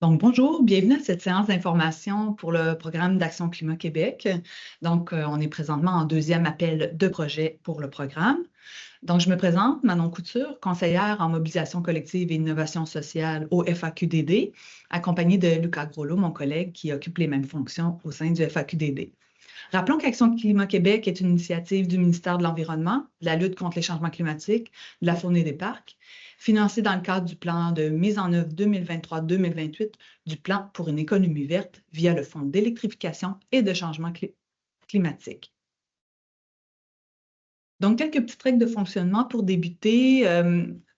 Donc, bonjour, bienvenue à cette séance d'information pour le programme d'Action Climat Québec. Donc, on est présentement en deuxième appel de projet pour le programme. Donc, je me présente, Manon Couture, conseillère en mobilisation collective et innovation sociale au FAQDD, accompagnée de Lucas Groslo, mon collègue qui occupe les mêmes fonctions au sein du FAQDD. Rappelons qu'Action Climat Québec est une initiative du ministère de l'Environnement, de la lutte contre les changements climatiques, de la faune et des parcs, financée dans le cadre du plan de mise en œuvre 2023-2028 du plan pour une économie verte via le Fonds d'électrification et de changement climatique. Donc, quelques petites règles de fonctionnement pour débuter.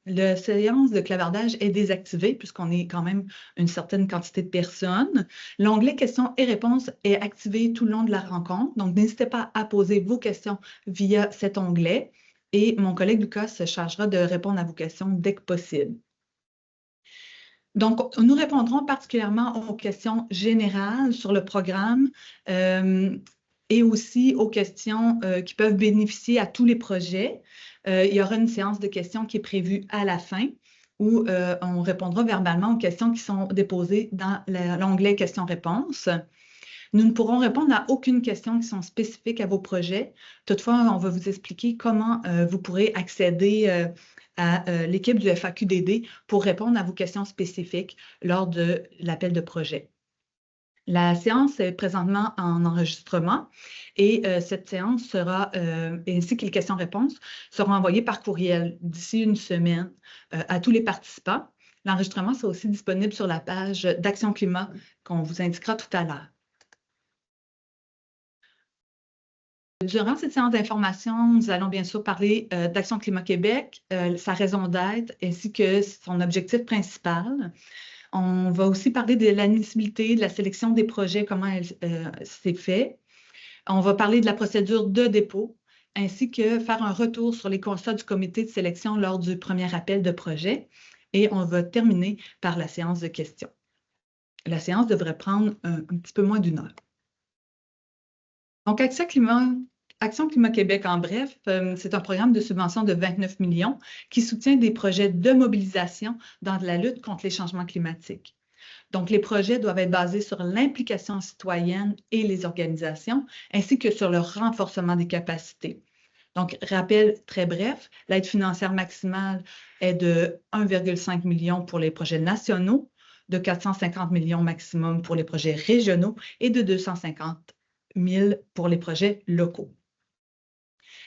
La séance de clavardage est désactivée puisqu'on est quand même une certaine quantité de personnes. L'onglet questions et réponses est activé tout le long de la rencontre. Donc, n'hésitez pas à poser vos questions via cet onglet et mon collègue Lucas se chargera de répondre à vos questions dès que possible. Donc, nous répondrons particulièrement aux questions générales sur le programme et aussi aux questions qui peuvent bénéficier à tous les projets. Il y aura une séance de questions qui est prévue à la fin où on répondra verbalement aux questions qui sont déposées dans l'onglet questions-réponses. Nous ne pourrons répondre à aucune question qui sont spécifiques à vos projets. Toutefois, on va vous expliquer comment vous pourrez accéder à l'équipe du FAQDD pour répondre à vos questions spécifiques lors de l'appel de projet. La séance est présentement en enregistrement et cette séance sera, ainsi que les questions-réponses, seront envoyées par courriel d'ici une semaine à tous les participants. L'enregistrement sera aussi disponible sur la page d'Action Climat qu'on vous indiquera tout à l'heure. Durant cette séance d'information, nous allons bien sûr parler d'Action Climat Québec, sa raison d'être ainsi que son objectif principal. On va aussi parler de l'admissibilité, de la sélection des projets, comment elle s'est fait. On va parler de la procédure de dépôt, ainsi que faire un retour sur les constats du comité de sélection lors du premier appel de projet. Et on va terminer par la séance de questions. La séance devrait prendre un petit peu moins d'une heure. Donc, Action Climat Québec, en bref, c'est un programme de subvention de 29 millions qui soutient des projets de mobilisation dans la lutte contre les changements climatiques. Donc, les projets doivent être basés sur l'implication citoyenne et les organisations, ainsi que sur le renforcement des capacités. Donc, rappel très bref, l'aide financière maximale est de 1,5 million pour les projets nationaux, de 450 millions maximum pour les projets régionaux et de 250 000 pour les projets locaux.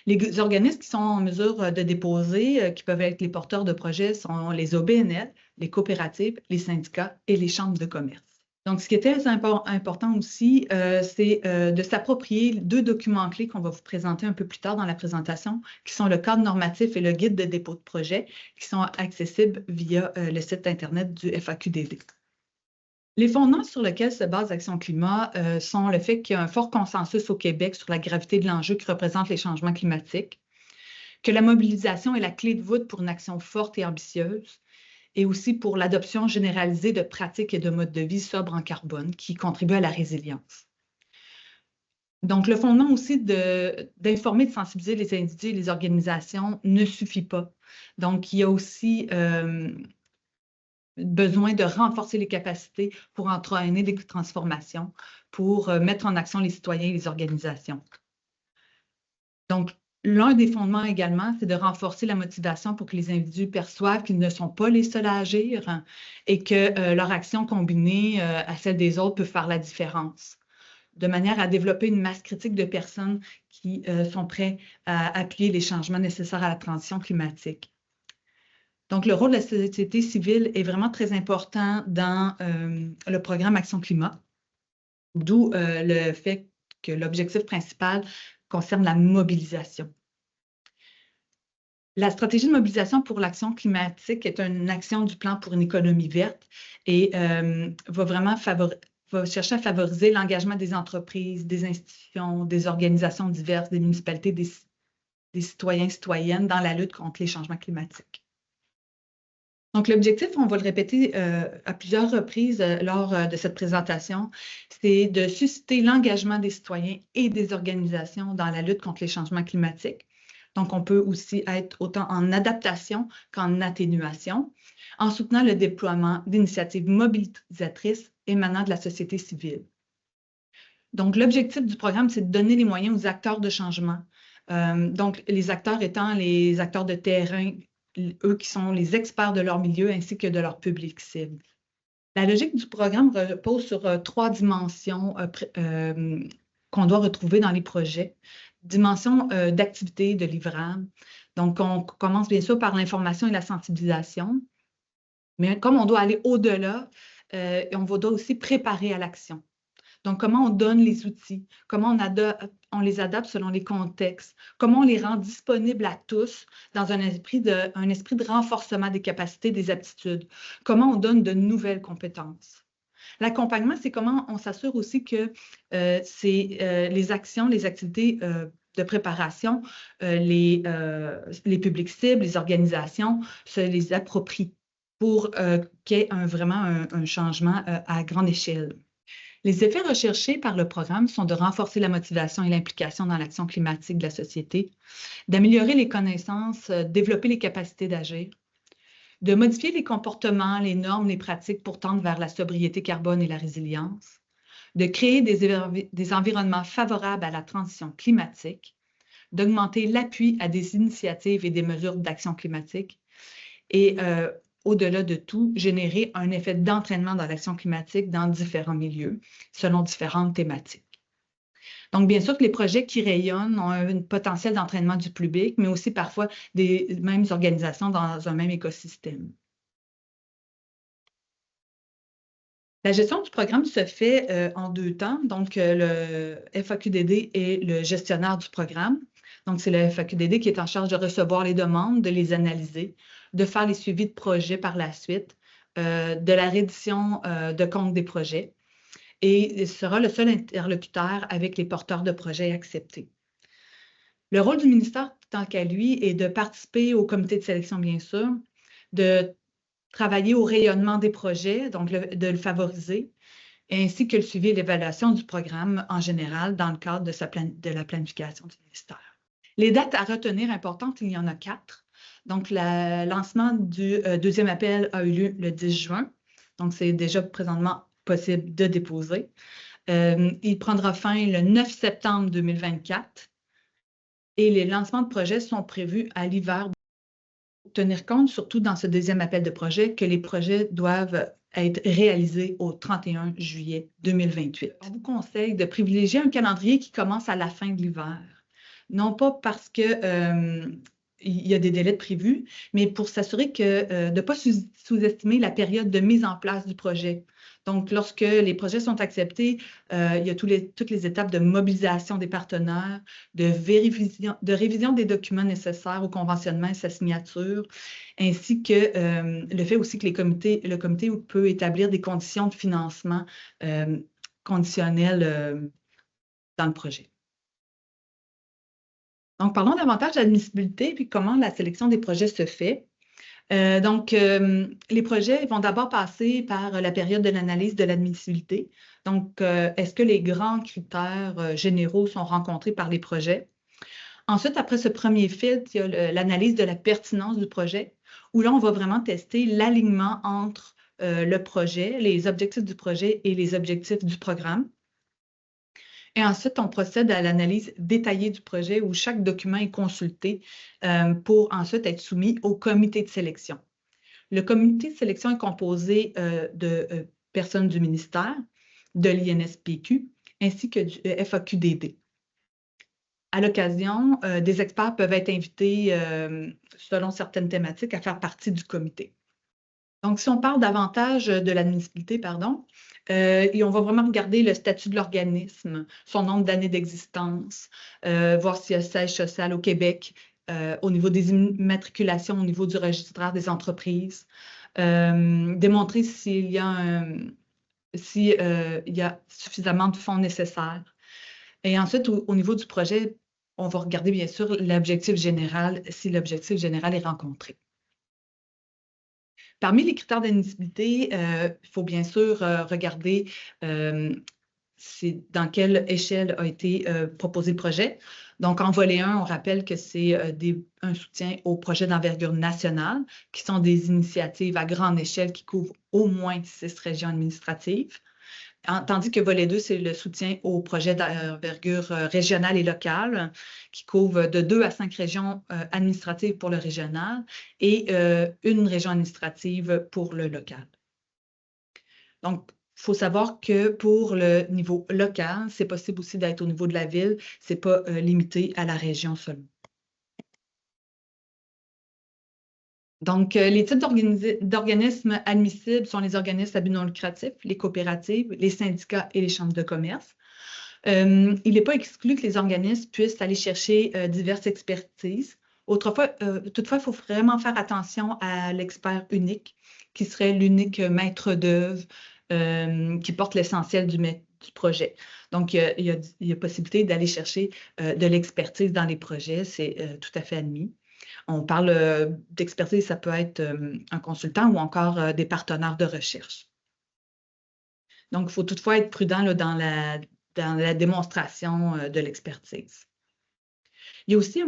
Les organismes qui sont en mesure de déposer, qui peuvent être les porteurs de projets, sont les OBNL, les coopératives, les syndicats et les chambres de commerce. Donc, ce qui est très important aussi, c'est de s'approprier deux documents clés qu'on va vous présenter un peu plus tard dans la présentation, qui sont le cadre normatif et le guide de dépôt de projet, qui sont accessibles via le site Internet du FAQDD. Les fondements sur lesquels se base Action Climat sont le fait qu'il y a un fort consensus au Québec sur la gravité de l'enjeu qui représente les changements climatiques, que la mobilisation est la clé de voûte pour une action forte et ambitieuse, et aussi pour l'adoption généralisée de pratiques et de modes de vie sobres en carbone qui contribuent à la résilience. Donc, le fondement aussi d'informer, de sensibiliser les individus et les organisations ne suffit pas. Donc, il y a aussi besoin de renforcer les capacités pour entraîner des transformations, pour mettre en action les citoyens et les organisations. Donc, l'un des fondements également, c'est de renforcer la motivation pour que les individus perçoivent qu'ils ne sont pas les seuls à agir et que leur action combinée à celle des autres peut faire la différence, de manière à développer une masse critique de personnes qui sont prêtes à appuyer les changements nécessaires à la transition climatique. Donc, le rôle de la société civile est vraiment très important dans le programme Action Climat, d'où le fait que l'objectif principal concerne la mobilisation. La stratégie de mobilisation pour l'action climatique est une action du plan pour une économie verte et va vraiment chercher à favoriser l'engagement des entreprises, des institutions, des organisations diverses, des municipalités, des citoyens et citoyennes dans la lutte contre les changements climatiques. Donc, l'objectif, on va le répéter à plusieurs reprises lors de cette présentation, c'est de susciter l'engagement des citoyens et des organisations dans la lutte contre les changements climatiques. Donc, on peut aussi être autant en adaptation qu'en atténuation. en soutenant le déploiement d'initiatives mobilisatrices émanant de la société civile. Donc, l'objectif du programme, c'est de donner les moyens aux acteurs de changement. Donc, les acteurs étant les acteurs de terrain, eux qui sont les experts de leur milieu ainsi que de leur public cible. La logique du programme repose sur 3 dimensions qu'on doit retrouver dans les projets. Dimension d'activité, de livrable. Donc, on commence bien sûr par l'information et la sensibilisation. Mais comme on doit aller au-delà, on doit aussi préparer à l'action. Donc, comment on donne les outils, comment on les adapte selon les contextes, comment on les rend disponibles à tous dans un esprit de renforcement des capacités, des aptitudes, comment on donne de nouvelles compétences. L'accompagnement, c'est comment on s'assure aussi que les actions, les activités de préparation, les publics cibles, les organisations se les approprient pour qu'il y ait vraiment un changement à grande échelle. Les effets recherchés par le programme sont de renforcer la motivation et l'implication dans l'action climatique de la société, d'améliorer les connaissances, développer les capacités d'agir, de modifier les comportements, les normes, les pratiques pour tendre vers la sobriété carbone et la résilience, de créer des environnements favorables à la transition climatique, d'augmenter l'appui à des initiatives et des mesures d'action climatique et au-delà de tout, générer un effet d'entraînement dans l'action climatique dans différents milieux, selon différentes thématiques. Donc, bien sûr que les projets qui rayonnent ont un potentiel d'entraînement du public, mais aussi parfois des mêmes organisations dans un même écosystème. La gestion du programme se fait en 2 temps. Donc, le FAQDD est le gestionnaire du programme. Donc, c'est le FAQDD qui est en charge de recevoir les demandes, de les analyser, de faire les suivis de projets par la suite, de la reddition de compte des projets et sera le seul interlocuteur avec les porteurs de projets acceptés. Le rôle du ministère, tant qu'à lui, est de participer au comité de sélection, bien sûr, de travailler au rayonnement des projets, donc de le favoriser, ainsi que le suivi et l'évaluation du programme en général dans le cadre de la planification du ministère. Les dates à retenir importantes, il y en a 4. Donc, le lancement du 2e appel a eu lieu le 10 juin. Donc, c'est déjà présentement possible de déposer. Il prendra fin le 9 septembre 2024 et les lancements de projets sont prévus à l'hiver. Tenir compte, surtout dans ce 2e appel de projet, que les projets doivent être réalisés au 31 juillet 2028. On vous conseille de privilégier un calendrier qui commence à la fin de l'hiver. Non pas parce que il y a des délais prévus, mais pour s'assurer de ne pas sous-estimer la période de mise en place du projet. Donc, lorsque les projets sont acceptés, il y a toutes les étapes de mobilisation des partenaires, de révision des documents nécessaires au conventionnement et sa signature, ainsi que le fait aussi que le comité peut établir des conditions de financement conditionnelles dans le projet. Donc, parlons davantage d'admissibilité puis comment la sélection des projets se fait. Les projets vont d'abord passer par la période de l'analyse de l'admissibilité. Donc, est-ce que les grands critères généraux sont rencontrés par les projets? Ensuite, après ce premier filtre, il y a l'analyse de la pertinence du projet, où là, on va vraiment tester l'alignement entre le projet, les objectifs du projet et les objectifs du programme. Et ensuite, on procède à l'analyse détaillée du projet où chaque document est consulté pour ensuite être soumis au comité de sélection. Le comité de sélection est composé de personnes du ministère, de l'INSPQ, ainsi que du FAQDD. À l'occasion, des experts peuvent être invités selon certaines thématiques à faire partie du comité. Donc, si on parle davantage de l'admissibilité, et on va vraiment regarder le statut de l'organisme, son nombre d'années d'existence, voir s'il y a siège social au Québec, au niveau des immatriculations, au niveau du registraire des entreprises, démontrer s'il y a suffisamment de fonds nécessaires. Et ensuite, au niveau du projet, on va regarder bien sûr l'objectif général, si l'objectif général est rencontré. Parmi les critères d'admissibilité, il faut bien sûr regarder dans quelle échelle a été proposé le projet. Donc, en volet 1, on rappelle que c'est un soutien aux projets d'envergure nationale, qui sont des initiatives à grande échelle qui couvrent au moins 6 régions administratives. Tandis que volet 2, c'est le soutien aux projets d'envergure régionale et locale, qui couvrent de 2 à 5 régions administratives pour le régional et une région administrative pour le local. Donc, il faut savoir que pour le niveau local, c'est possible aussi d'être au niveau de la ville, ce n'est pas limité à la région seulement. Donc, les types d'organismes admissibles sont les organismes à but non lucratif, les coopératives, les syndicats et les chambres de commerce. Il n'est pas exclu que les organismes puissent aller chercher diverses expertises. Toutefois, il faut vraiment faire attention à l'expert unique, qui serait l'unique maître d'œuvre qui porte l'essentiel du projet. Donc, il y a possibilité d'aller chercher de l'expertise dans les projets, c'est tout à fait admis. On parle d'expertise, ça peut être un consultant ou encore des partenaires de recherche. Donc, il faut toutefois être prudent là, dans la démonstration de l'expertise. Il y a aussi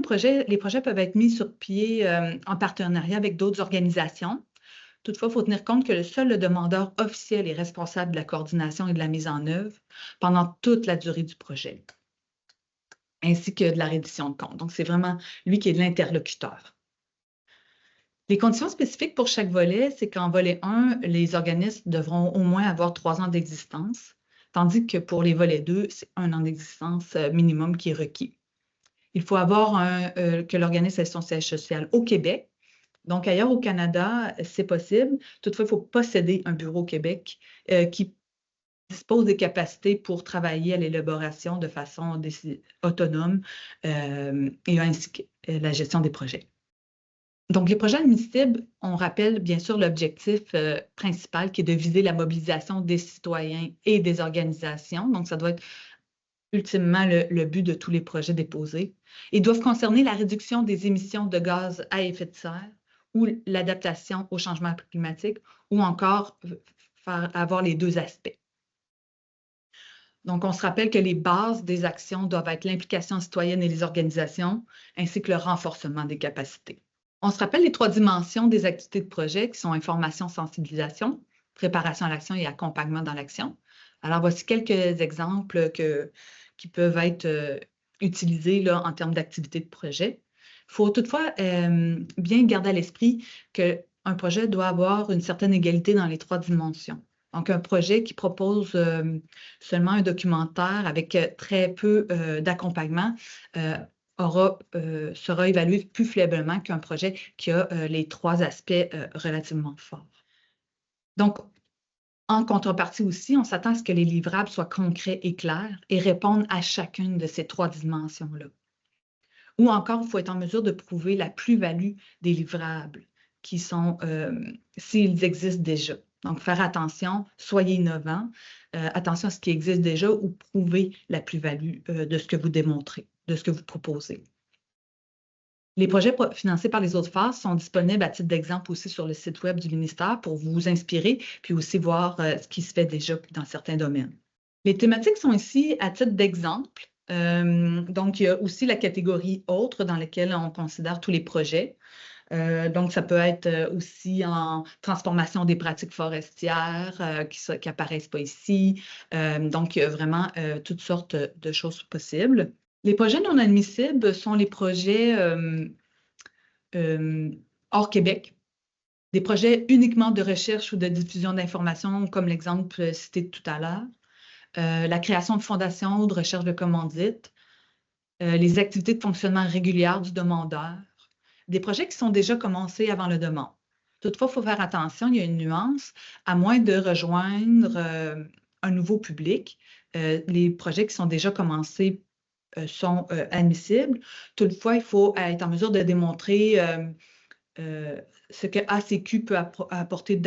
les projets peuvent être mis sur pied en partenariat avec d'autres organisations. Toutefois, il faut tenir compte que seul le demandeur officiel est responsable de la coordination et de la mise en œuvre pendant toute la durée du projet, ainsi que de la reddition de comptes. Donc, c'est vraiment lui qui est l'interlocuteur. Les conditions spécifiques pour chaque volet, c'est qu'en volet 1, les organismes devront au moins avoir 3 ans d'existence, tandis que pour les volets 2, c'est 1 an d'existence minimum qui est requis. Il faut avoir que l'organisme ait son siège social au Québec. Donc, ailleurs au Canada, c'est possible. Toutefois, il faut posséder un bureau au Québec qui dispose des capacités pour travailler à l'élaboration de façon autonome et ainsi que la gestion des projets. Donc, les projets admissibles, on rappelle bien sûr l'objectif principal qui est de viser la mobilisation des citoyens et des organisations. Donc, ça doit être ultimement le but de tous les projets déposés. Ils doivent concerner la réduction des émissions de gaz à effet de serre ou l'adaptation au changement climatique ou encore avoir les 2 aspects. Donc, on se rappelle que les bases des actions doivent être l'implication citoyenne et les organisations, ainsi que le renforcement des capacités. On se rappelle les 3 dimensions des activités de projet qui sont information, sensibilisation, préparation à l'action et accompagnement dans l'action. Alors, voici quelques exemples qui peuvent être utilisés là, en termes d'activités de projet. Il faut toutefois bien garder à l'esprit qu'un projet doit avoir une certaine égalité dans les 3 dimensions. Donc, un projet qui propose seulement un documentaire avec très peu d'accompagnement sera évalué plus faiblement qu'un projet qui a les 3 aspects relativement forts. Donc, en contrepartie aussi, on s'attend à ce que les livrables soient concrets et clairs et répondent à chacune de ces 3 dimensions-là. Ou encore, il faut être en mesure de prouver la plus-value des livrables qui sont, s'ils existent déjà. Donc, faire attention, soyez innovants, attention à ce qui existe déjà ou prouver la plus-value de ce que vous démontrez, de ce que vous proposez. Les projets financés par les autres phases sont disponibles à titre d'exemple aussi sur le site web du ministère pour vous inspirer, puis aussi voir ce qui se fait déjà dans certains domaines. Les thématiques sont ici à titre d'exemple. Donc, il y a aussi la catégorie « Autres » dans laquelle on considère tous les projets. Donc, ça peut être aussi en transformation des pratiques forestières qui n'apparaissent pas ici. Donc, il y a vraiment toutes sortes de choses possibles. Les projets non admissibles sont les projets hors Québec, des projets uniquement de recherche ou de diffusion d'informations, comme l'exemple cité tout à l'heure, la création de fondations ou de recherche de commandites, les activités de fonctionnement régulières du demandeur, des projets qui sont déjà commencés avant le demande. Toutefois, il faut faire attention, il y a une nuance, à moins de rejoindre un nouveau public, les projets qui sont déjà commencés sont admissibles. Toutefois, il faut être en mesure de démontrer ce que ACQ peut apporter de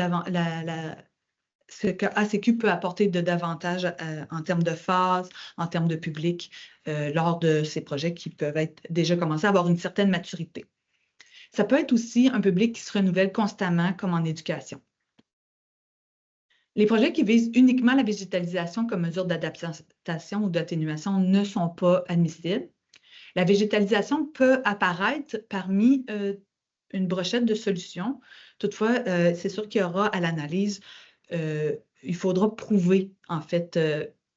davantage en termes de phase, en termes de public, lors de ces projets qui peuvent être déjà commencés à avoir une certaine maturité. Ça peut être aussi un public qui se renouvelle constamment, comme en éducation. Les projets qui visent uniquement la végétalisation comme mesure d'adaptation ou d'atténuation ne sont pas admissibles. La végétalisation peut apparaître parmi une brochette de solutions. Toutefois, c'est sûr qu'il y aura à l'analyse, il faudra prouver, en fait,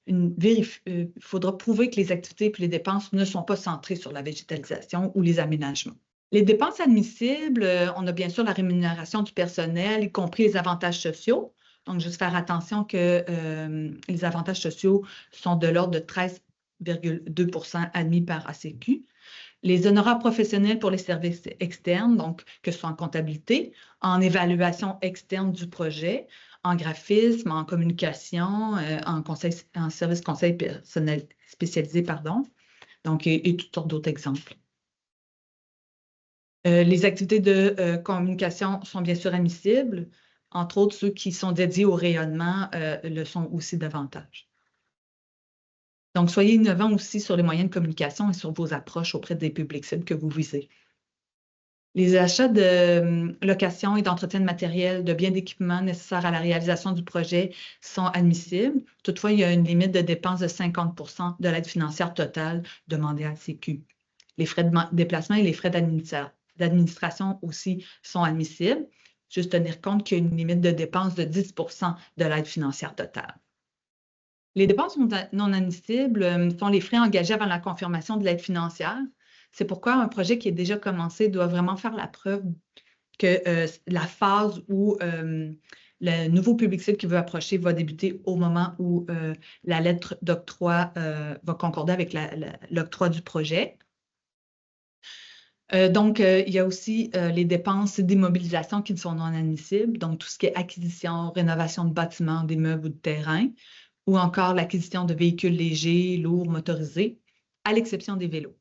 il faudra prouver que les activités et les dépenses ne sont pas centrées sur la végétalisation ou les aménagements. Les dépenses admissibles, on a bien sûr la rémunération du personnel, y compris les avantages sociaux. Donc, juste faire attention que les avantages sociaux sont de l'ordre de 13,2 % admis par ACQ. Les honoraires professionnels pour les services externes, donc que ce soit en comptabilité, en évaluation externe du projet, en graphisme, en communication, en service conseil personnel spécialisé, pardon, donc, et toutes sortes d'autres exemples. Les activités de communication sont bien sûr admissibles, entre autres ceux qui sont dédiés au rayonnement le sont aussi davantage. Donc, soyez innovants aussi sur les moyens de communication et sur vos approches auprès des publics cibles que vous visez. Les achats de location et d'entretien de matériel, de biens d'équipement nécessaires à la réalisation du projet sont admissibles. Toutefois, il y a une limite de dépenses de 50 % de l'aide financière totale demandée à la Sécu. Les frais de déplacement et les frais d'administration aussi sont admissibles. Juste tenir compte qu'il y a une limite de dépenses de 10 % de l'aide financière totale. Les dépenses non admissibles sont les frais engagés avant la confirmation de l'aide financière. C'est pourquoi un projet qui est déjà commencé doit vraiment faire la preuve que la phase où le nouveau public cible qui veut approcher va débuter au moment où la lettre d'octroi va concorder avec l'octroi du projet. Donc, il y a aussi les dépenses d'immobilisation qui sont non admissibles, donc tout ce qui est acquisition, rénovation de bâtiments, d'immeubles ou de terrains, ou encore l'acquisition de véhicules légers, lourds, motorisés, à l'exception des vélos.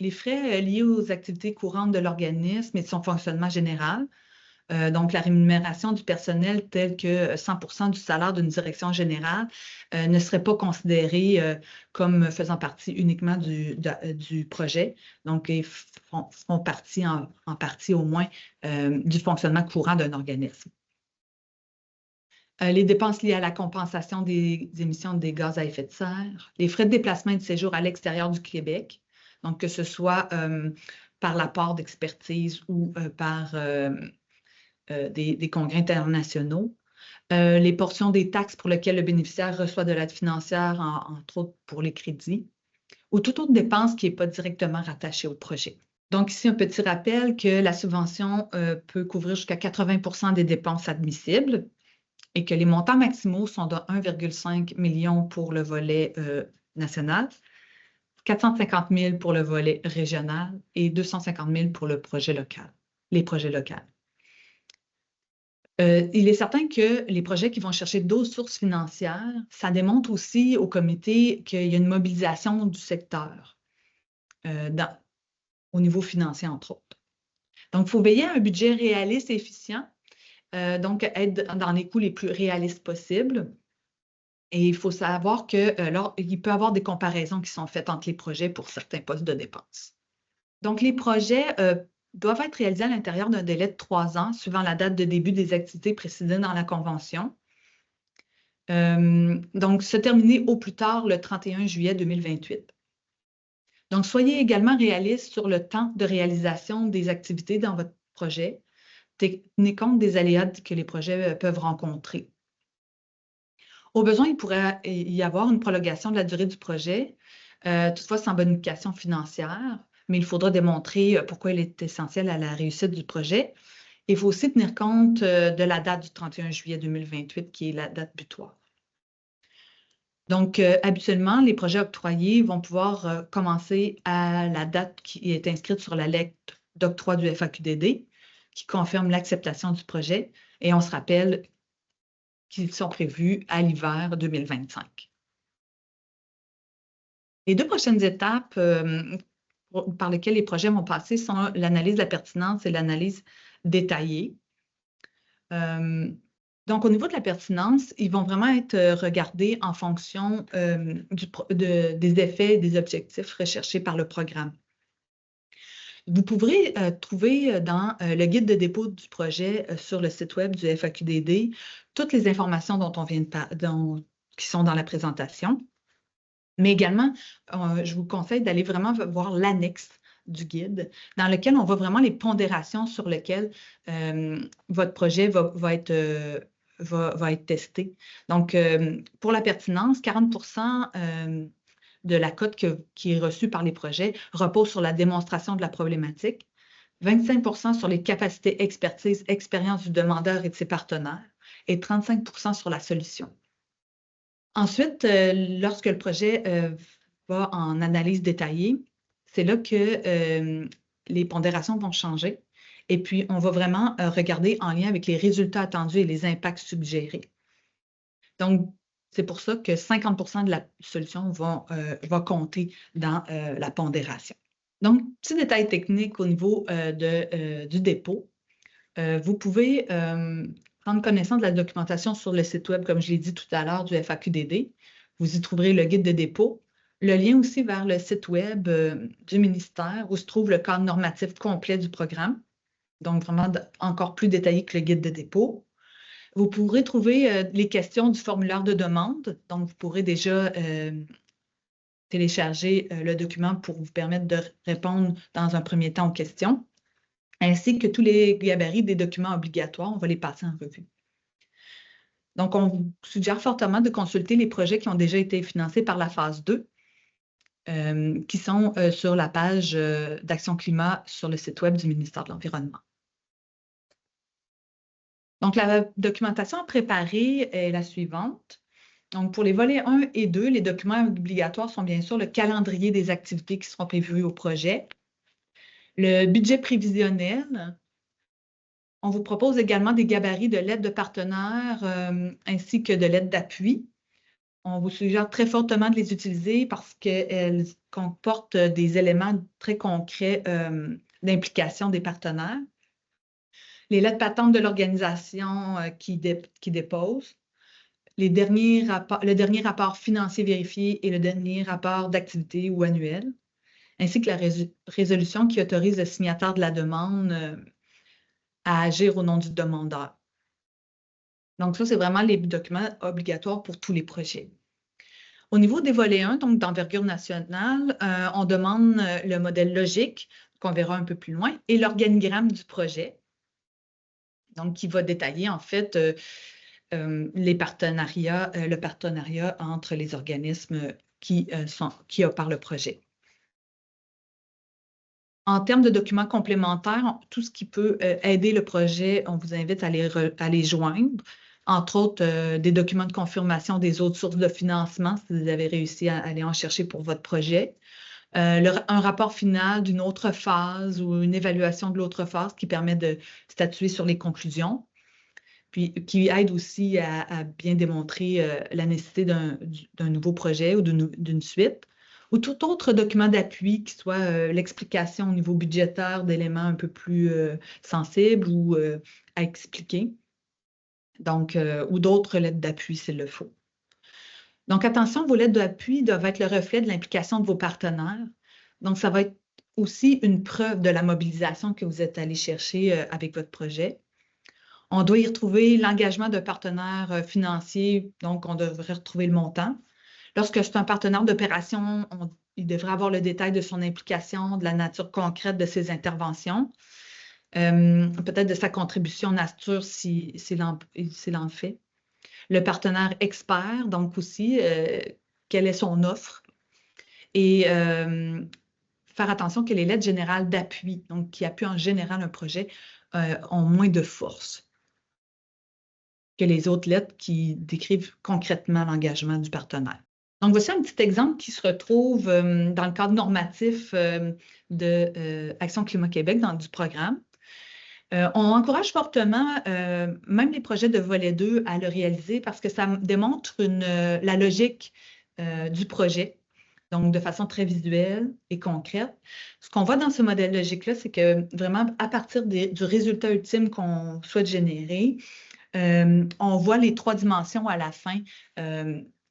Les frais liés aux activités courantes de l'organisme et de son fonctionnement général, donc la rémunération du personnel telle que 100 % du salaire d'une direction générale ne serait pas considérée comme faisant partie uniquement du projet. Donc, ils font partie en partie au moins du fonctionnement courant d'un organisme. Les dépenses liées à la compensation des émissions des gaz à effet de serre, les frais de déplacement et de séjour à l'extérieur du Québec, donc que ce soit par l'apport d'expertise ou par des congrès internationaux, les portions des taxes pour lesquelles le bénéficiaire reçoit de l'aide financière, entre autres pour les crédits, ou toute autre dépense qui n'est pas directement rattachée au projet. Donc ici, un petit rappel que la subvention peut couvrir jusqu'à 80 % des dépenses admissibles, et que les montants maximaux sont de 1,5 million pour le volet national, 450 000 pour le volet régional et 250 000 pour le projet local, les projets locaux. Il est certain que les projets qui vont chercher d'autres sources financières, ça démontre aussi au comité qu'il y a une mobilisation du secteur au niveau financier, entre autres. Donc, il faut veiller à un budget réaliste et efficient. Donc, être dans les coûts les plus réalistes possibles. Et il faut savoir qu'il peut y avoir des comparaisons qui sont faites entre les projets pour certains postes de dépenses. Donc, les projets doivent être réalisés à l'intérieur d'un délai de 3 ans, suivant la date de début des activités précisées dans la convention. Donc, se terminer au plus tard le 31 juillet 2028. Donc, soyez également réaliste sur le temps de réalisation des activités dans votre projet. Tenez compte des aléas que les projets peuvent rencontrer. Au besoin, il pourrait y avoir une prolongation de la durée du projet, toutefois sans bonification financière, mais il faudra démontrer pourquoi il est essentiel à la réussite du projet. Il faut aussi tenir compte de la date du 31 juillet 2028, qui est la date butoir. Donc, habituellement, les projets octroyés vont pouvoir commencer à la date qui est inscrite sur la lettre d'octroi du FAQDD, qui confirme l'acceptation du projet. Et on se rappelle qu'ils sont prévus à l'hiver 2025. Les 2 prochaines étapes par lesquelles les projets vont passer sont l'analyse de la pertinence et l'analyse détaillée. Donc, au niveau de la pertinence, ils vont vraiment être regardés en fonction des effets et des objectifs recherchés par le programme. Vous pourrez trouver dans le guide de dépôt du projet sur le site web du FAQDD toutes les informations dont on vient qui sont dans la présentation. Mais également, je vous conseille d'aller vraiment voir l'annexe du guide, dans lequel on voit vraiment les pondérations sur lesquelles votre projet va être testé. Donc, pour la pertinence, 40% de la cote qui est reçue par les projets repose sur la démonstration de la problématique, 25% sur les capacités, expertise, expérience du demandeur et de ses partenaires, et 35% sur la solution. Ensuite, lorsque le projet va en analyse détaillée, c'est là que les pondérations vont changer. Et puis, on va vraiment regarder en lien avec les résultats attendus et les impacts suggérés. Donc, c'est pour ça que 50% de la solution va compter dans la pondération. Donc, petit détail technique au niveau du dépôt. Vous pouvez prendre connaissance de la documentation sur le site web, comme je l'ai dit tout à l'heure, du FAQDD. Vous y trouverez le guide de dépôt, le lien aussi vers le site web du ministère où se trouve le cadre normatif complet du programme, donc vraiment encore plus détaillé que le guide de dépôt. Vous pourrez trouver les questions du formulaire de demande, donc vous pourrez déjà télécharger le document pour vous permettre de répondre dans un premier temps aux questions, ainsi que tous les gabarits des documents obligatoires. On va les passer en revue. Donc, on vous suggère fortement de consulter les projets qui ont déjà été financés par la phase 2, qui sont sur la page d'Action Climat sur le site web du ministère de l'Environnement. Donc, la documentation à préparer est la suivante. Donc, pour les volets 1 et 2, les documents obligatoires sont bien sûr le calendrier des activités qui seront prévues au projet, le budget prévisionnel. On vous propose également des gabarits de lettres de partenaires ainsi que de lettres d'appui. On vous suggère très fortement de les utiliser parce qu'elles comportent des éléments très concrets d'implication des partenaires. Les lettres patentes de l'organisation qui dépose, le dernier rapport financier vérifié et le dernier rapport d'activité ou annuel, ainsi que la résolution qui autorise le signataire de la demande à agir au nom du demandeur. Donc, ça, c'est vraiment les documents obligatoires pour tous les projets. Au niveau des volets 1, donc d'envergure nationale, on demande le modèle logique, qu'on verra un peu plus loin, et l'organigramme du projet, donc qui va détailler en fait le partenariat entre les organismes qui opèrent le projet. En termes de documents complémentaires, tout ce qui peut aider le projet, on vous invite à les joindre. Entre autres, des documents de confirmation des autres sources de financement, si vous avez réussi à aller en chercher pour votre projet. Un rapport final d'une autre phase ou une évaluation de l'autre phase qui permet de statuer sur les conclusions, puis qui aide aussi à bien démontrer la nécessité d'un nouveau projet ou d'une suite, ou tout autre document d'appui qui soit l'explication au niveau budgétaire d'éléments un peu plus sensibles ou à expliquer, donc, ou d'autres lettres d'appui s'il le faut. Donc, attention, vos lettres d'appui doivent être le reflet de l'implication de vos partenaires. Donc, ça va être aussi une preuve de la mobilisation que vous êtes allé chercher avec votre projet. On doit y retrouver l'engagement d'un partenaire financier, donc on devrait retrouver le montant. Lorsque c'est un partenaire d'opération, il devrait avoir le détail de son implication, de la nature concrète de ses interventions, peut-être de sa contribution nature s'il en fait. Le partenaire expert, donc aussi, quelle est son offre. Et faire attention que les lettres générales d'appui, donc qui appuient en général un projet, ont moins de force que les autres lettres qui décrivent concrètement l'engagement du partenaire. Donc, voici un petit exemple qui se retrouve dans le cadre normatif de Action Climat Québec, du programme. On encourage fortement, même les projets de volet 2, à le réaliser parce que ça démontre la logique du projet, donc de façon très visuelle et concrète. Ce qu'on voit dans ce modèle logique-là, c'est que vraiment, à partir du résultat ultime qu'on souhaite générer, on voit les 3 dimensions à la fin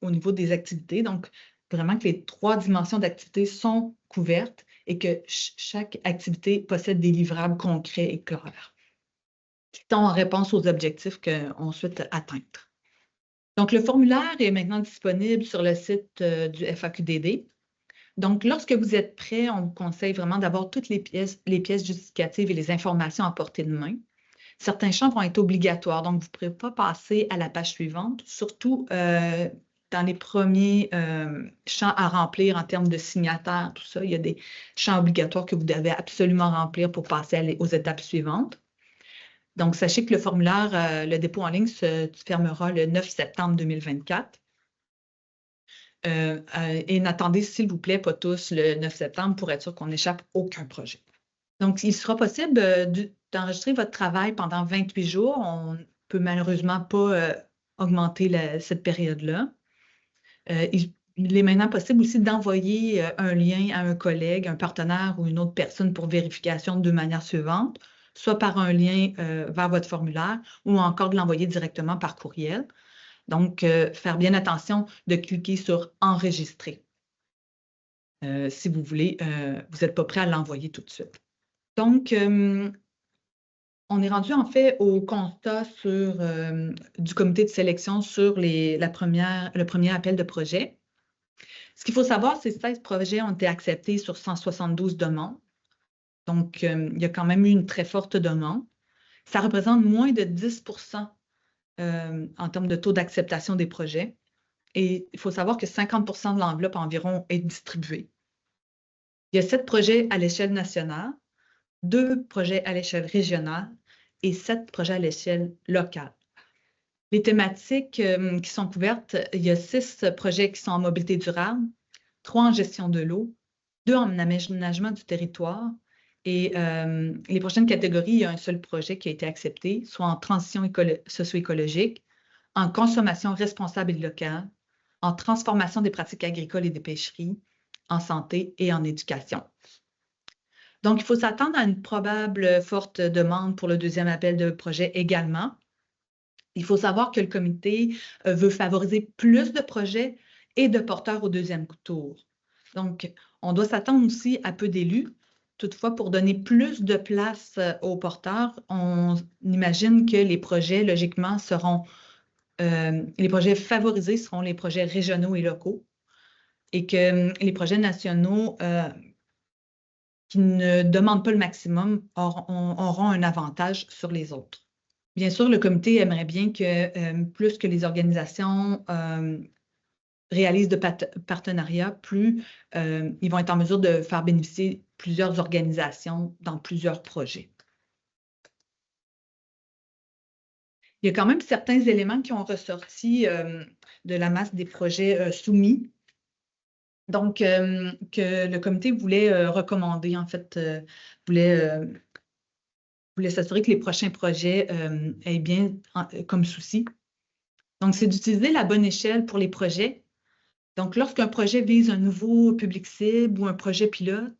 au niveau des activités. Donc, vraiment que les 3 dimensions d'activité sont couvertes et que chaque activité possède des livrables concrets et clairs qui sont en réponse aux objectifs qu'on souhaite atteindre. Donc, le formulaire est maintenant disponible sur le site du FAQDD. Donc, lorsque vous êtes prêt, on vous conseille vraiment d'avoir toutes les pièces justificatives et les informations à portée de main. Certains champs vont être obligatoires, donc vous ne pourrez pas passer à la page suivante, surtout dans les premiers champs à remplir en termes de signataires, tout ça. Il y a des champs obligatoires que vous devez absolument remplir pour passer aux étapes suivantes. Donc, sachez que le formulaire, le dépôt en ligne se fermera le 9 septembre 2024. Et n'attendez, s'il vous plaît, pas tous le 9 septembre pour être sûr qu'on n'échappe aucun projet. Donc, il sera possible d'enregistrer votre travail pendant 28 jours. On ne peut malheureusement pas augmenter cette période-là. Il est maintenant possible aussi d'envoyer un lien à un collègue, un partenaire ou une autre personne pour vérification de deux manières suivantes, soit par un lien vers votre formulaire ou encore de l'envoyer directement par courriel. Donc, faire bien attention de cliquer sur « Enregistrer » si vous voulez, vous n'êtes pas prêt à l'envoyer tout de suite. Donc, on est rendu en fait au constat du comité de sélection sur le premier appel de projet. Ce qu'il faut savoir, c'est que 16 projets ont été acceptés sur 172 demandes. Donc, il y a quand même eu une très forte demande. Ça représente moins de 10% en termes de taux d'acceptation des projets. Et il faut savoir que 50% de l'enveloppe environ est distribuée. Il y a 7 projets à l'échelle nationale, 2 projets à l'échelle régionale et 7 projets à l'échelle locale. Les thématiques qui sont couvertes, il y a 6 projets qui sont en mobilité durable, 3 en gestion de l'eau, 2 en aménagement du territoire. Et les prochaines catégories, il y a un seul projet qui a été accepté, soit en transition socio-écologique, en consommation responsable et locale, en transformation des pratiques agricoles et des pêcheries, en santé et en éducation. Donc, il faut s'attendre à une probable forte demande pour le deuxième appel de projet également. Il faut savoir que le comité veut favoriser plus de projets et de porteurs au deuxième tour. Donc, on doit s'attendre aussi à peu d'élus. Toutefois, pour donner plus de place aux porteurs, on imagine que les projets, logiquement, les projets favorisés seront les projets régionaux et locaux et que les projets nationaux qui ne demandent pas le maximum auront un avantage sur les autres. Bien sûr, le comité aimerait bien que plus que les organisations réalisent de partenariats, plus ils vont être en mesure de faire bénéficier plusieurs organisations dans plusieurs projets. Il y a quand même certains éléments qui ont ressorti de la masse des projets soumis. Donc, que le comité voulait recommander, en fait, voulait s'assurer que les prochains projets aient bien comme souci. Donc, c'est d'utiliser la bonne échelle pour les projets. Donc, lorsqu'un projet vise un nouveau public cible ou un projet pilote,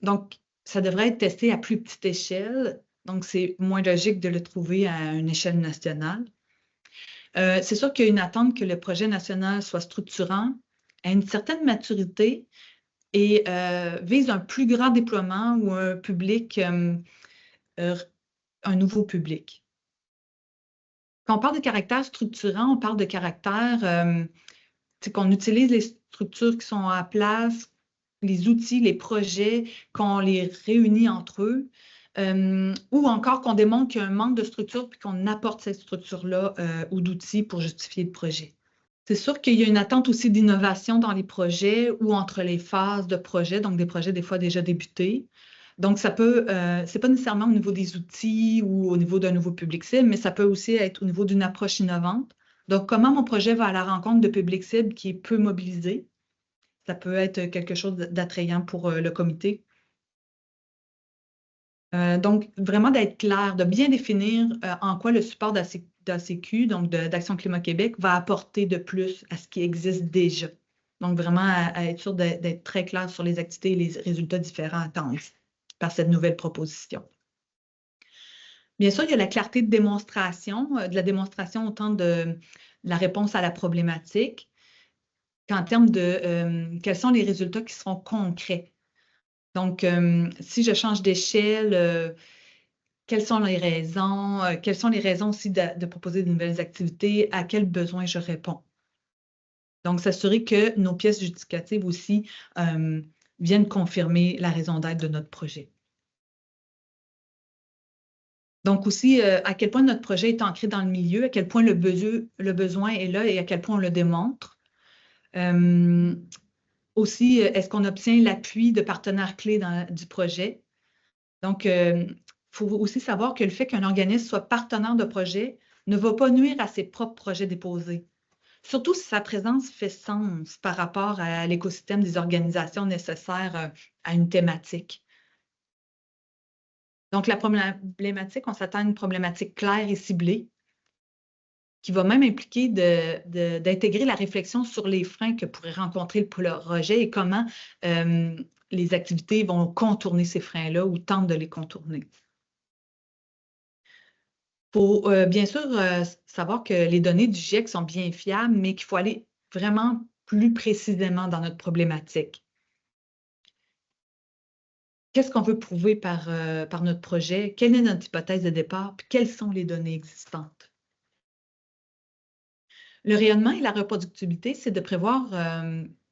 donc, ça devrait être testé à plus petite échelle. Donc, c'est moins logique de le trouver à une échelle nationale. C'est sûr qu'il y a une attente que le projet national soit structurant, à une certaine maturité et vise un plus grand déploiement ou un public, un nouveau public. Quand on parle de caractère structurant, on parle de caractère, c'est qu'on utilise les structures qui sont à place, les outils, les projets, qu'on les réunit entre eux, ou encore qu'on démontre qu'il y a un manque de structure puis qu'on apporte cette structure-là ou d'outils pour justifier le projet. C'est sûr qu'il y a une attente aussi d'innovation dans les projets ou entre les phases de projet, donc des projets des fois déjà débutés. Donc, ça peut, c'est pas nécessairement au niveau des outils ou au niveau d'un nouveau public cible, mais ça peut aussi être au niveau d'une approche innovante. Donc, comment mon projet va à la rencontre de public cible qui est peu mobilisé? Ça peut être quelque chose d'attrayant pour le comité. Donc, vraiment d'être clair, de bien définir en quoi le support d'ACQ, donc d'Action Climat Québec, va apporter de plus à ce qui existe déjà. Donc, vraiment à être sûr d'être très clair sur les activités et les résultats différents attendus par cette nouvelle proposition. Bien sûr, il y a la clarté de la démonstration autant de la réponse à la problématique qu'en termes de quels sont les résultats qui seront concrets. Donc, si je change d'échelle, quelles sont les raisons, aussi de proposer de nouvelles activités, à quels besoins je réponds. Donc, s'assurer que nos pièces justificatives aussi viennent confirmer la raison d'être de notre projet. Donc aussi, à quel point notre projet est ancré dans le milieu, à quel point le besoin est là et à quel point on le démontre. Aussi, est-ce qu'on obtient l'appui de partenaires clés du projet? Donc, il faut aussi savoir que le fait qu'un organisme soit partenaire de projet ne va pas nuire à ses propres projets déposés. Surtout si sa présence fait sens par rapport à l'écosystème des organisations nécessaires à une thématique. Donc, la problématique, on s'attend à une problématique claire et ciblée qui va même impliquer d'intégrer la réflexion sur les freins que pourrait rencontrer le projet et comment les activités vont contourner ces freins-là ou tentent de les contourner. Il faut bien sûr savoir que les données du GIEC sont bien fiables, mais qu'il faut aller vraiment plus précisément dans notre problématique. Qu'est-ce qu'on veut prouver par notre projet? Quelle est notre hypothèse de départ? Puis quelles sont les données existantes? Le rayonnement et la reproductibilité, c'est de prévoir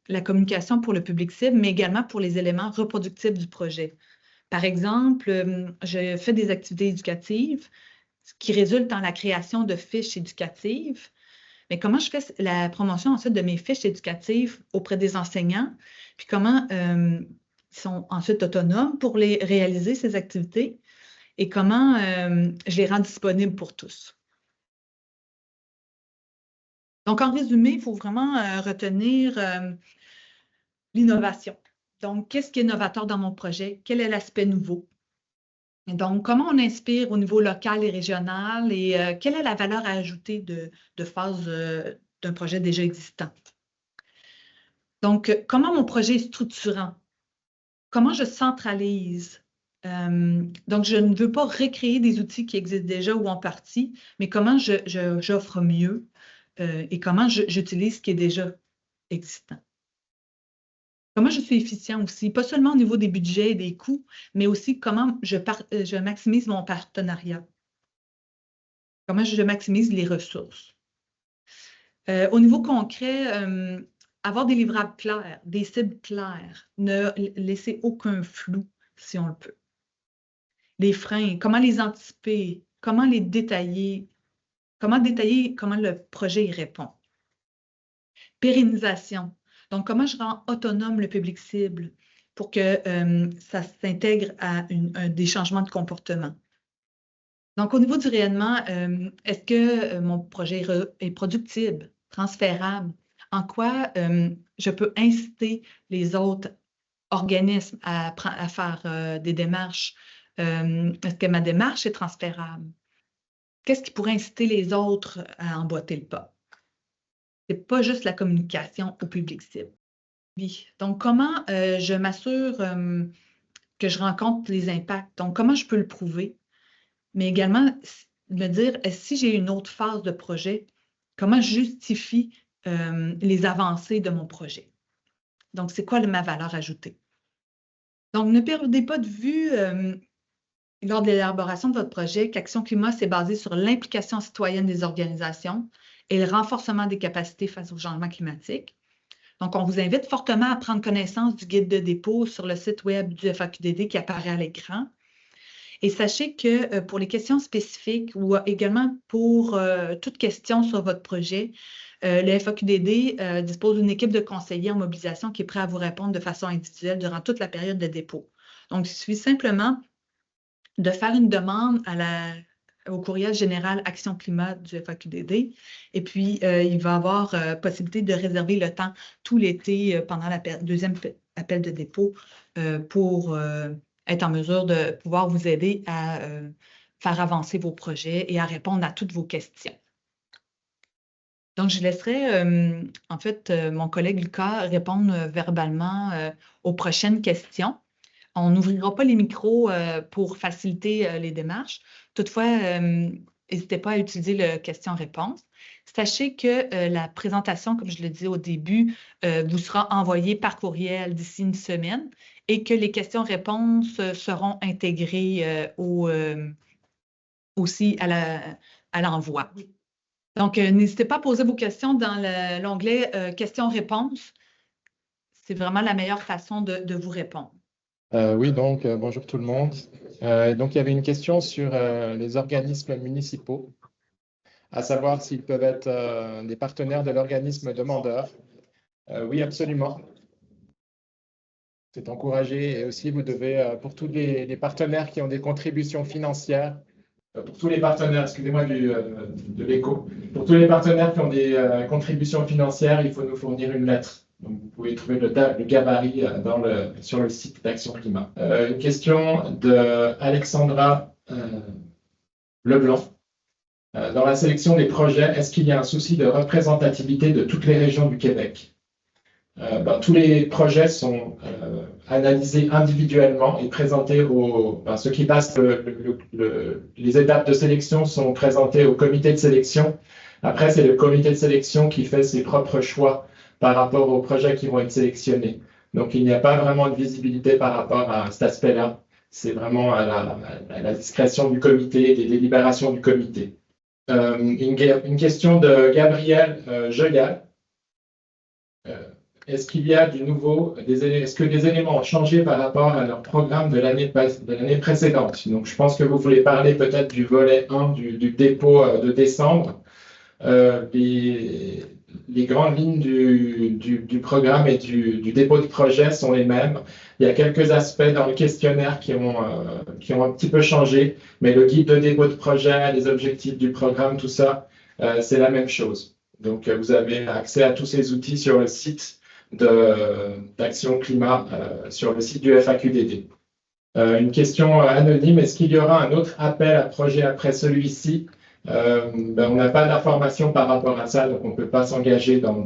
la communication pour le public cible, mais également pour les éléments reproductibles du projet. Par exemple, je fais des activités éducatives, ce qui résulte dans la création de fiches éducatives. Mais comment je fais la promotion ensuite de mes fiches éducatives auprès des enseignants, puis comment ils sont ensuite autonomes pour les réaliser, ces activités, et comment je les rends disponibles pour tous. Donc, en résumé, il faut vraiment retenir l'innovation. Donc, qu'est-ce qui est novateur dans mon projet? Quel est l'aspect nouveau? Et donc, comment on inspire au niveau local et régional et quelle est la valeur à ajouter de phase d'un projet déjà existant? Donc, comment mon projet est structurant? Comment je centralise? Donc, je ne veux pas recréer des outils qui existent déjà ou en partie, mais comment j'offre mieux et comment j'utilise ce qui est déjà existant. Comment je suis efficient aussi, pas seulement au niveau des budgets et des coûts, mais aussi comment je maximise mon partenariat. Comment je maximise les ressources. Au niveau concret, avoir des livrables clairs, des cibles claires, ne laisser aucun flou si on le peut. Les freins, comment les anticiper, comment les détailler, comment le projet y répond. Pérennisation. Donc, comment je rends autonome le public cible pour que ça s'intègre à des changements de comportement. Donc, au niveau du rayonnement, est-ce que mon projet est productible, transférable? En quoi je peux inciter les autres organismes à faire des démarches? Est-ce que ma démarche est transférable? Qu'est-ce qui pourrait inciter les autres à emboîter le pas? Ce n'est pas juste la communication au public cible. Oui. Donc, comment je m'assure que je rencontre les impacts? Donc, comment je peux le prouver? Mais également, me dire, si j'ai une autre phase de projet, comment je justifie les avancées de mon projet? Donc, c'est quoi ma valeur ajoutée? Donc, ne perdez pas de vue lors de l'élaboration de votre projet qu'Action Climat, c'est basé sur l'implication citoyenne des organisations et le renforcement des capacités face au changement climatique. Donc, on vous invite fortement à prendre connaissance du guide de dépôt sur le site web du FAQDD qui apparaît à l'écran. Et sachez que pour les questions spécifiques ou également pour toute question sur votre projet, le FAQDD dispose d'une équipe de conseillers en mobilisation qui est prêt à vous répondre de façon individuelle durant toute la période de dépôt. Donc, il suffit simplement de faire une demande au courriel général Action Climat du FAQDD. Et puis, il va y avoir possibilité de réserver le temps tout l'été pendant la deuxième appel de dépôt pour être en mesure de pouvoir vous aider à faire avancer vos projets et à répondre à toutes vos questions. Donc, je laisserai en fait mon collègue Lucas répondre verbalement aux prochaines questions. On n'ouvrira pas les micros pour faciliter les démarches. Toutefois, n'hésitez pas à utiliser le question-réponse. Sachez que la présentation, comme je le disais au début, vous sera envoyée par courriel d'ici une semaine et que les questions-réponses seront intégrées aussi à l'envoi. Donc, n'hésitez pas à poser vos questions dans l'onglet questions-réponses. C'est vraiment la meilleure façon de vous répondre. Oui, donc bonjour tout le monde. Donc, il y avait une question sur les organismes municipaux, à savoir s'ils peuvent être des partenaires de l'organisme demandeur. Oui, absolument. C'est encouragé et aussi vous devez, pour tous les partenaires qui ont des contributions financières, pour tous les partenaires, excusez-moi de l'écho, pour tous les partenaires qui ont des contributions financières, il faut nous fournir une lettre. Donc, vous pouvez trouver le gabarit sur le site d'Action Climat. Une question d'Alexandra Leblanc. Dans la sélection des projets, est-ce qu'il y a un souci de représentativité de toutes les régions du Québec? Tous les projets sont analysés individuellement et présentés ceux qui passent les étapes de sélection sont présentés au comité de sélection. Après, c'est le comité de sélection qui fait ses propres choix par rapport aux projets qui vont être sélectionnés. Donc, il n'y a pas vraiment de visibilité par rapport à cet aspect-là. C'est vraiment à la discrétion du comité, des délibérations du comité. Une question de Gabriel Joyal. Est-ce qu'il y a du nouveau, est-ce que des éléments ont changé par rapport à leur programme de l'année précédente? Donc, je pense que vous voulez parler peut-être du volet 1 du dépôt de décembre. Les grandes lignes du programme et du dépôt de projet sont les mêmes. Il y a quelques aspects dans le questionnaire qui ont un petit peu changé, mais le guide de dépôt de projet, les objectifs du programme, tout ça, c'est la même chose. Donc, vous avez accès à tous ces outils sur le site d'Action Climat, sur le site du FAQDD. Une question anonyme, est-ce qu'il y aura un autre appel à projet après celui-ci? On n'a pas d'informations par rapport à ça, donc on ne peut pas s'engager dans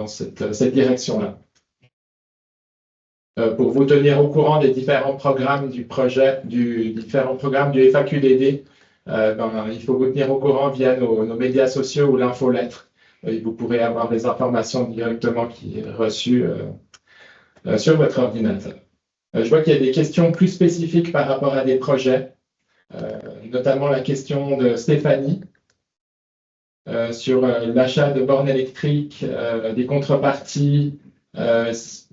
cette direction-là. Pour vous tenir au courant des différents programmes du projet, différents programmes du FAQDD, il faut vous tenir au courant via nos médias sociaux ou l'infolettre. Et vous pourrez avoir les informations directement qui est reçues sur votre ordinateur. Je vois qu'il y a des questions plus spécifiques par rapport à des projets. Notamment la question de Stéphanie sur l'achat de bornes électriques, des contreparties.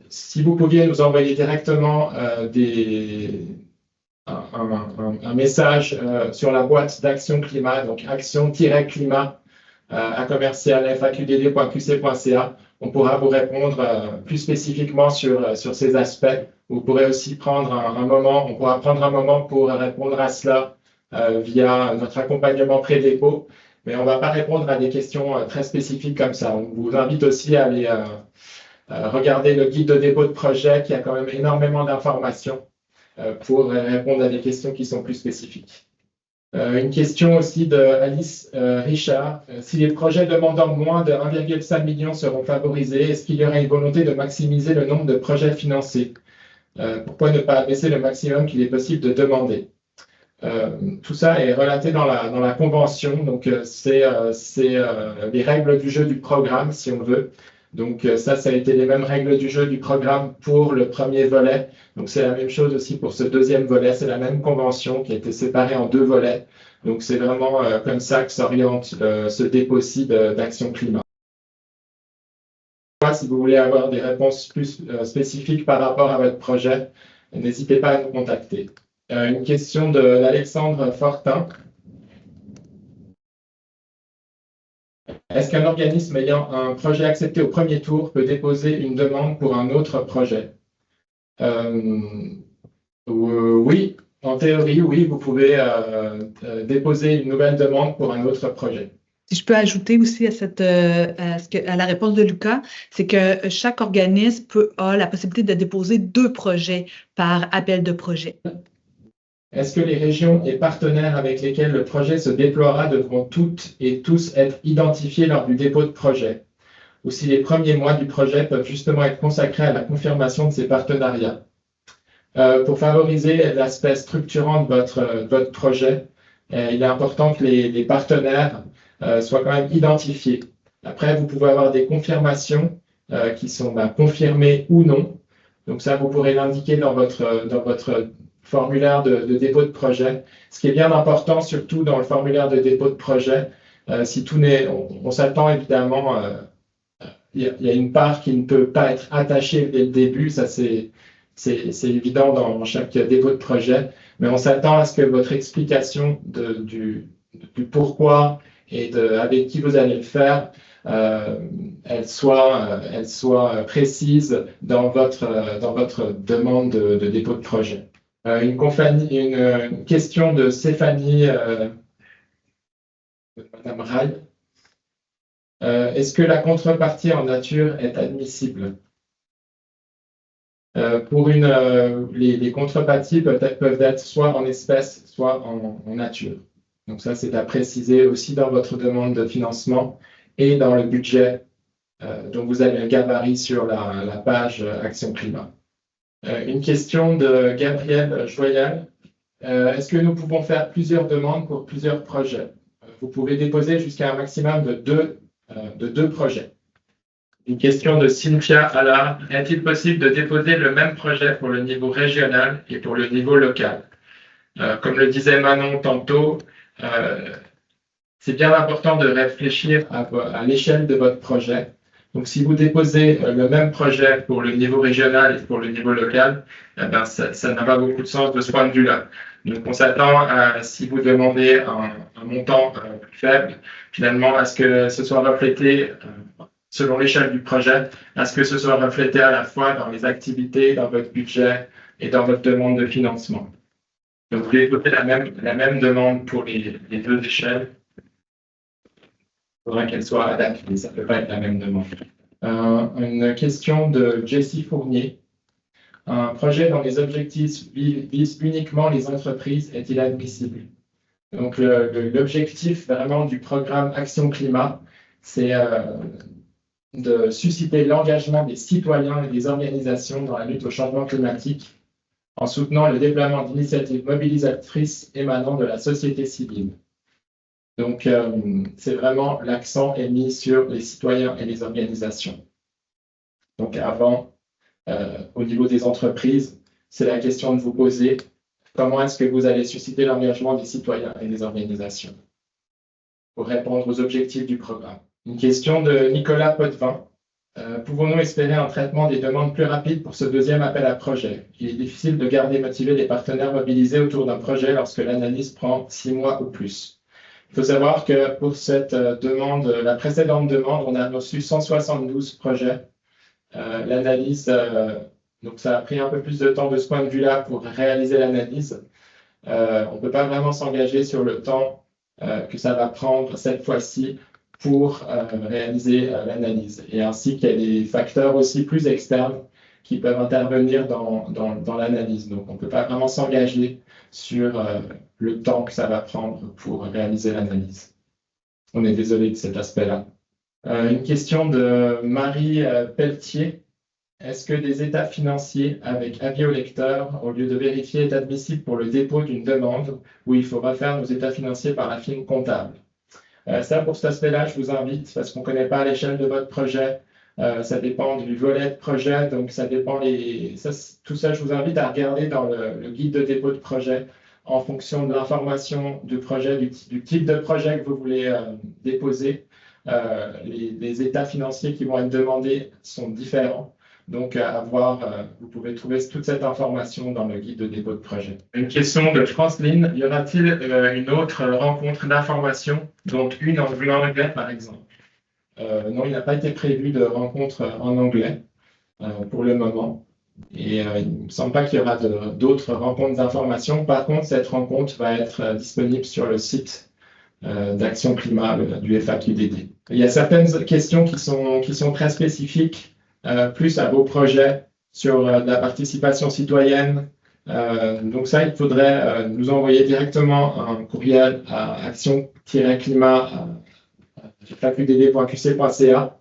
Si vous pouviez nous envoyer directement un message sur la boîte d'Action Climat, donc action-climat à commercial.faqdd.qc.ca, on pourra vous répondre plus spécifiquement sur ces aspects. Vous pourrez aussi prendre un moment, on pourra prendre un moment pour répondre à cela via notre accompagnement pré-dépôt, mais on ne va pas répondre à des questions très spécifiques comme ça. On vous invite aussi à aller regarder le guide de dépôt de projet qui a quand même énormément d'informations pour répondre à des questions qui sont plus spécifiques. Une question aussi de Alice Richard. Si les projets demandant moins de 1,5 million seront favorisés, est-ce qu'il y aurait une volonté de maximiser le nombre de projets financés? Pourquoi ne pas abaisser le maximum qu'il est possible de demander? Tout ça est relaté dans la convention, donc c'est les règles du jeu du programme, si on veut. Donc ça a été les mêmes règles du jeu du programme pour le premier volet. Donc c'est la même chose aussi pour ce deuxième volet, c'est la même convention qui a été séparée en deux volets. Donc c'est vraiment comme ça que s'oriente ce dépôt-ci d'Action Climat. Si vous voulez avoir des réponses plus spécifiques par rapport à votre projet, n'hésitez pas à nous contacter. Une question d'Alexandre Fortin. Est-ce qu'un organisme ayant un projet accepté au premier tour peut déposer une demande pour un autre projet? Oui, en théorie, oui, vous pouvez déposer une nouvelle demande pour un autre projet. Si je peux ajouter aussi à la réponse de Lucas, c'est que chaque organisme a la possibilité de déposer 2 projets par appel de projet. Est-ce que les régions et partenaires avec lesquels le projet se déploiera devront toutes et tous être identifiés lors du dépôt de projet? Ou si les premiers mois du projet peuvent justement être consacrés à la confirmation de ces partenariats? Pour favoriser l'aspect structurant de votre projet, il est important que les partenaires soient quand même identifiés. Après, vous pouvez avoir des confirmations qui sont confirmées ou non. Donc ça, vous pourrez l'indiquer dans votre formulaire de dépôt de projet. Ce qui est bien important, surtout dans le formulaire de dépôt de projet, si tout n'est, on s'attend évidemment, il y a une part qui ne peut pas être attachée dès le début, ça c'est évident dans chaque dépôt de projet, mais on s'attend à ce que votre explication du pourquoi et avec qui vous allez le faire, elle soit précise dans votre demande de dépôt de projet. Une question de Stéphanie, Madame Rail. Est-ce que la contrepartie en nature est admissible? Les contreparties peuvent être soit en espèces, soit en nature. Donc ça, c'est à préciser aussi dans votre demande de financement et dans le budget. Donc vous avez un gabarit sur la page Action Climat. Une question de Gabriel Joyal. Est-ce que nous pouvons faire plusieurs demandes pour plusieurs projets? Vous pouvez déposer jusqu'à un maximum de deux projets. Une question de Cynthia Allard. Est-il possible de déposer le même projet pour le niveau régional et pour le niveau local? Comme le disait Manon tantôt, c'est bien important de réfléchir à l'échelle de votre projet. Donc, si vous déposez le même projet pour le niveau régional et pour le niveau local, ça n'a pas beaucoup de sens de ce point de vue-là. Donc, on s'attend à, si vous demandez un montant plus faible, finalement, à ce que ce soit reflété, selon l'échelle du projet, à ce que ce soit reflété à la fois dans les activités, dans votre budget et dans votre demande de financement. Donc, vous déposez la même demande pour les deux échelles. Il faudra qu'elle soit adaptée, ça ne peut pas être la même demande. Une question de Jessie Fournier. Un projet dont les objectifs visent uniquement les entreprises est-il admissible? Donc, l'objectif vraiment du programme Action Climat, c'est de susciter l'engagement des citoyens et des organisations dans la lutte au changement climatique en soutenant le déploiement d'initiatives mobilisatrices émanant de la société civile. Donc, c'est vraiment l'accent est mis sur les citoyens et les organisations. Donc, avant, au niveau des entreprises, c'est la question de vous poser comment est-ce que vous allez susciter l'engagement des citoyens et des organisations pour répondre aux objectifs du programme. Une question de Nicolas Potvin. Pouvons-nous espérer un traitement des demandes plus rapide pour ce deuxième appel à projet? Il est difficile de garder motivés les partenaires mobilisés autour d'un projet lorsque l'analyse prend 6 mois ou plus. Il faut savoir que pour cette demande, la précédente demande, on a reçu 172 projets. L'analyse, donc ça a pris un peu plus de temps de ce point de vue-là pour réaliser l'analyse. On ne peut pas vraiment s'engager sur le temps que ça va prendre cette fois-ci pour réaliser l'analyse. Et ainsi qu'il y a des facteurs aussi plus externes qui peuvent intervenir dans l'analyse. Donc, on ne peut pas vraiment s'engager sur le temps que ça va prendre pour réaliser l'analyse. On est désolé de cet aspect-là. Une question de Marie Pelletier. Est-ce que des états financiers avec avis au lecteur, au lieu de vérifier, est admissible pour le dépôt d'une demande où il faut refaire nos états financiers par la firme comptable? Ça, pour cet aspect-là, je vous invite, parce qu'on ne connaît pas l'échelle de votre projet, ça dépend du volet de projet, donc ça dépend tout ça, je vous invite à regarder dans le guide de dépôt de projet en fonction de l'information du projet, du type de projet que vous voulez déposer. Les états financiers qui vont être demandés sont différents. Donc, vous pouvez trouver toute cette information dans le guide de dépôt de projet. Une question de Franceline. Y aura-t-il une autre rencontre d'information, donc une en anglais, par exemple? Non, il n'a pas été prévu de rencontre en anglais pour le moment. Et il ne me semble pas qu'il y aura d'autres rencontres d'information. Par contre, cette rencontre va être disponible sur le site d'Action Climat du FAQDD. Il y a certaines questions qui sont très spécifiques, plus à vos projets sur la participation citoyenne. Donc ça, il faudrait nous envoyer directement un courriel à action-climat@faqdd.qc.ca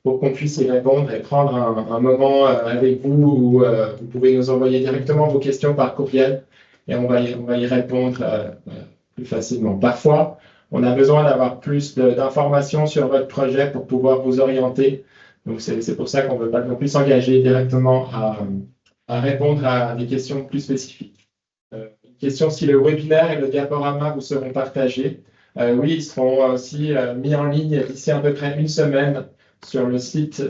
pour qu'on puisse y répondre et prendre un moment avec vous où vous pouvez nous envoyer directement vos questions par courriel et on va y répondre plus facilement. Parfois, on a besoin d'avoir plus d'informations sur votre projet pour pouvoir vous orienter. Donc, c'est pour ça qu'on ne veut pas non plus s'engager directement à répondre à des questions plus spécifiques. question si le webinaire et le diaporama vous seront partagés. Oui, ils seront aussi mis en ligne d'ici à peu près une semaine sur le site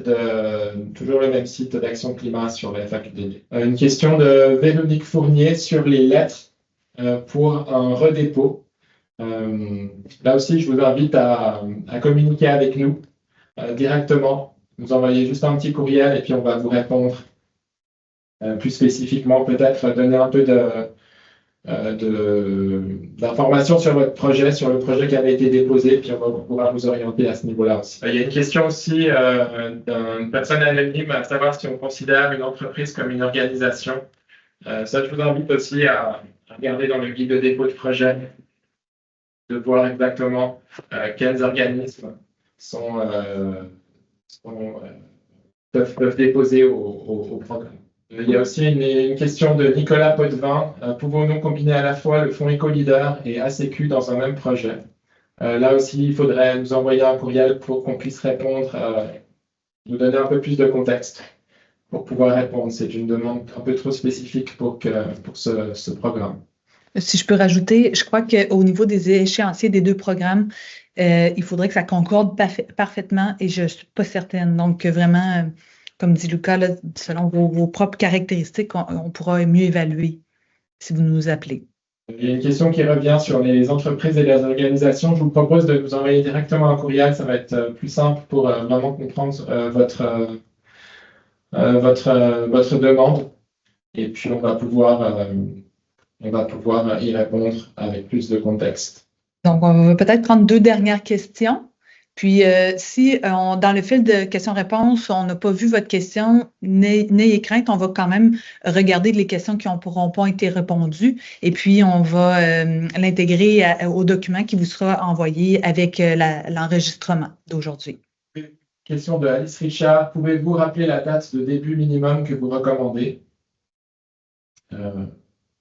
toujours le même site d'Action Climat sur la faculté. Une question de Véronique Fournier sur les lettres pour un redépôt. Là aussi, je vous invite à communiquer avec nous directement. Vous envoyez juste un petit courriel et puis on va vous répondre plus spécifiquement, peut-être donner un peu d'informations sur votre projet, sur le projet qui avait été déposé, puis on va pouvoir vous orienter à ce niveau-là aussi. Il y a une question aussi d'une personne anonyme, à savoir si on considère une entreprise comme une organisation. Ça, je vous invite aussi à regarder dans le guide de dépôt de projet, de voir exactement quels organismes peuvent déposer au programme. Il y a aussi une question de Nicolas Potvin. Pouvons-nous combiner à la fois le fonds EcoLeader et ACQ dans un même projet? Là aussi, il faudrait nous envoyer un courriel pour qu'on puisse répondre, nous donner un peu plus de contexte pour pouvoir répondre. C'est une demande un peu trop spécifique pour ce programme. Si je peux rajouter, je crois qu'au niveau des échéanciers des deux programmes, il faudrait que ça concorde parfaitement et je ne suis pas certaine. Donc, vraiment, comme dit Lucas, là, selon vos propres caractéristiques, on pourra mieux évaluer si vous nous appelez. Il y a une question qui revient sur les entreprises et les organisations. Je vous propose de nous envoyer directement un courriel. Ça va être plus simple pour vraiment comprendre votre demande. Et puis, on va pouvoir y répondre avec plus de contexte. Donc, on va peut-être prendre 2 dernières questions. Puis, si dans le fil de questions-réponses, on n'a pas vu votre question, n'ayez crainte, on va quand même regarder les questions qui n'auront pas été répondues et puis on va l'intégrer au document qui vous sera envoyé avec l'enregistrement d'aujourd'hui. Question de Alice Richard. Pouvez-vous rappeler la date de début minimum que vous recommandez?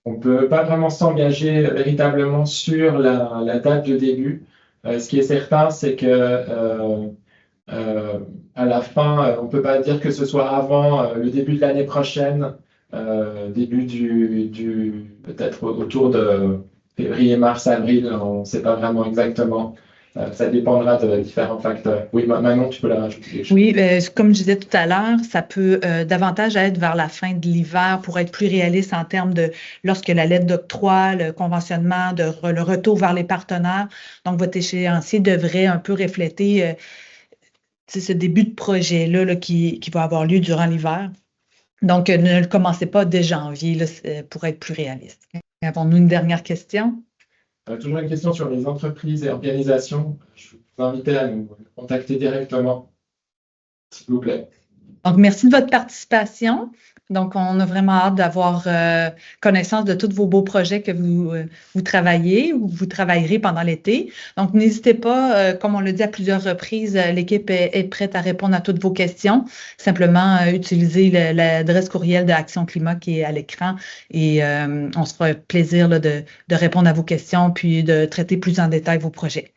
On ne peut pas vraiment s'engager véritablement sur la date de début. Ce qui est certain, c'est que à la fin, on ne peut pas dire que ce soit avant le début de l'année prochaine, début peut-être autour de février, mars, avril, on ne sait pas vraiment exactement. Ça dépendra de différents facteurs. Oui, Manon, tu peux la rajouter. Oui, comme je disais tout à l'heure, ça peut davantage être vers la fin de l'hiver pour être plus réaliste en termes de lorsque la lettre d'octroi, le conventionnement, le retour vers les partenaires. Donc, votre échéancier devrait un peu refléter ce début de projet-là là, qui va avoir lieu durant l'hiver. Donc, ne le commencez pas dès janvier là, pour être plus réaliste. Avons-nous une dernière question? Toujours une question sur les entreprises et organisations. Je vous invite à nous contacter directement, s'il vous plaît. Donc, merci de votre participation. Donc, on a vraiment hâte d'avoir connaissance de tous vos beaux projets que vous travaillez ou vous travaillerez pendant l'été. Donc, n'hésitez pas, comme on l'a dit à plusieurs reprises, l'équipe est prête à répondre à toutes vos questions. Simplement, utilisez l'adresse courriel de Action Climat qui est à l'écran et on se fera plaisir là, de répondre à vos questions puis de traiter plus en détail vos projets.